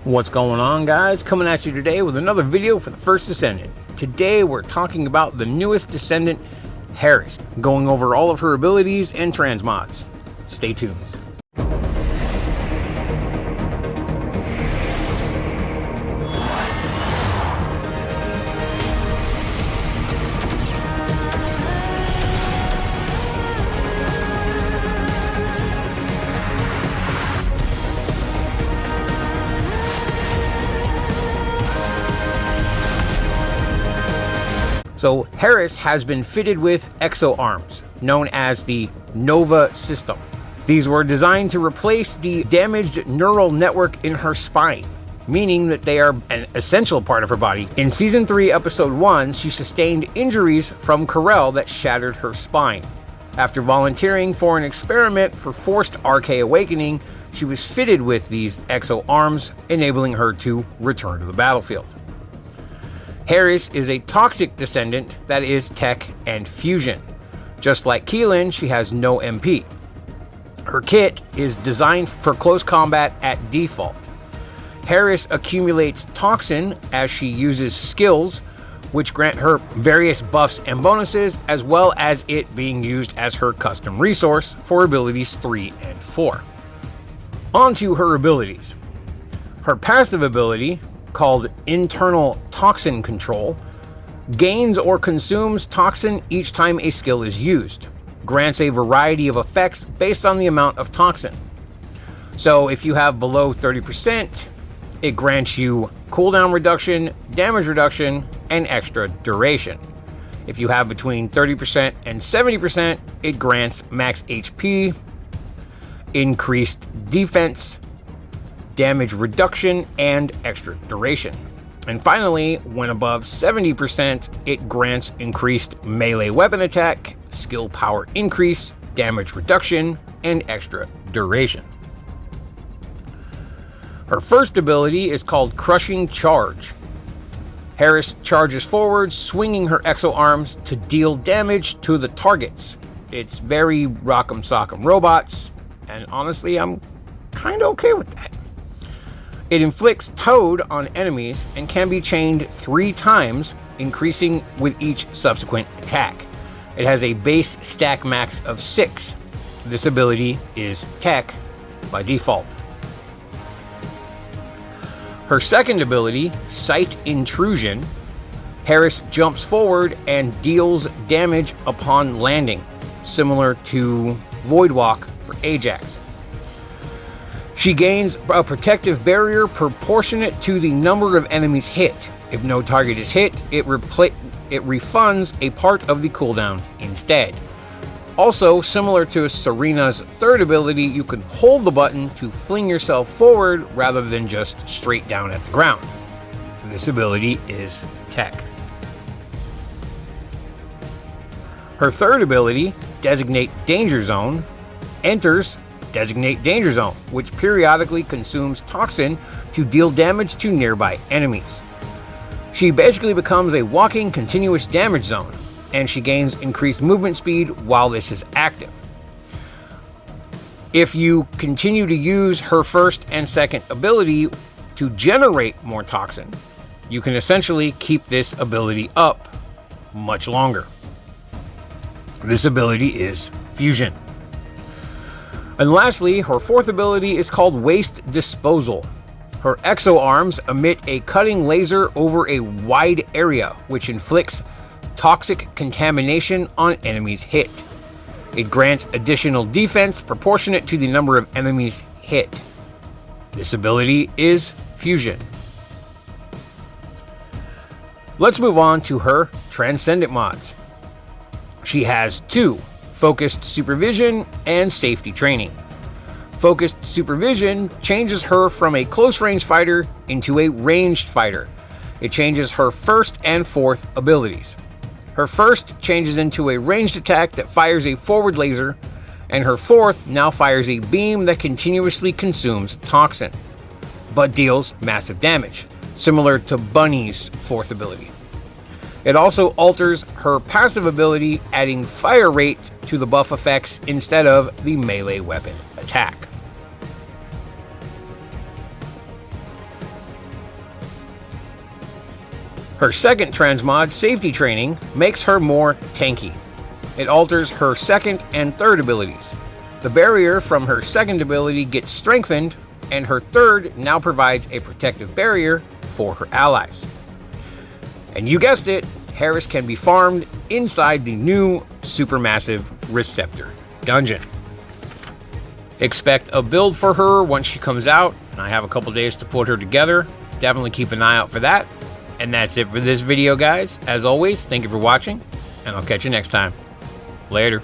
What's going on, guys? Coming at you today with another video for the First Descendant. Today we're talking about the newest Descendant, Harris, going over all of her abilities and transmods. Stay tuned. So Harris has been fitted with exo arms, known as the Nova system. These were designed to replace the damaged neural network in her spine, meaning that they are an essential part of her body. In Season 3, Episode 1, she sustained injuries from Carell that shattered her spine. After volunteering for an experiment for forced RK awakening, she was fitted with these exo arms, enabling her to return to the battlefield. Harris is a toxic descendant that is tech and fusion. Just like Keelan, she has no MP. Her kit is designed for close combat at default. Harris accumulates toxin as she uses skills, which grant her various buffs and bonuses, as well as it being used as her custom resource for abilities 3 and 4. On to her abilities. Her passive ability, called Internal Toxin Control, gains or consumes toxin each time a skill is used. Grants a variety of effects based on the amount of toxin. So if you have below 30%, it grants you cooldown reduction, damage reduction, and extra duration. If you have between 30% and 70%, it grants max HP, increased defense, damage reduction, and extra duration. And finally, when above 70%, it grants increased melee weapon attack, skill power increase, damage reduction, and extra duration. Her first ability is called Crushing Charge. Harris charges forward, swinging her exo arms to deal damage to the targets. It's very rock'em sock'em robots, and honestly, I'm kind of okay with that. It inflicts Toad on enemies and can be chained 3 times, increasing with each subsequent attack. It has a base stack max of 6. This ability is tech by default. Her second ability, Sight Intrusion, Harris jumps forward and deals damage upon landing, similar to Void Walk for Ajax. She gains a protective barrier proportionate to the number of enemies hit. If no target is hit, it refunds a part of the cooldown instead. Also, similar to Serena's third ability, you can hold the button to fling yourself forward rather than just straight down at the ground. This ability is tech. Her third ability, Designate Danger Zone, enters Designate Danger Zone, which periodically consumes toxin to deal damage to nearby enemies. She basically becomes a walking continuous damage zone, and she gains increased movement speed while this is active. If you continue to use her first and second ability to generate more toxin, you can essentially keep this ability up much longer. This ability is Fusion. And lastly, her fourth ability is called Waste Disposal. Her exo arms emit a cutting laser over a wide area, which inflicts toxic contamination on enemies hit. It grants additional defense proportionate to the number of enemies hit. This ability is Fusion. Let's move on to her Transcendent mods. She has 2. Focused Supervision and Safety Training. Focused Supervision changes her from a close-range fighter into a ranged fighter. It changes her first and fourth abilities. Her first changes into a ranged attack that fires a forward laser, and her fourth now fires a beam that continuously consumes toxin, but deals massive damage, similar to Bunny's fourth ability. It also alters her passive ability, adding fire rate to the buff effects instead of the melee weapon attack. Her second transmod, Safety Training, makes her more tanky. It alters her second and third abilities. The barrier from her second ability gets strengthened, and her third now provides a protective barrier for her allies. And you guessed it, Harris can be farmed inside the new supermassive Receptor dungeon. Expect a build for her once she comes out, and I have a couple days to put her together. Definitely keep an eye out for that. And that's it for this video, guys. As always, thank you for watching, and I'll catch you next time. Later.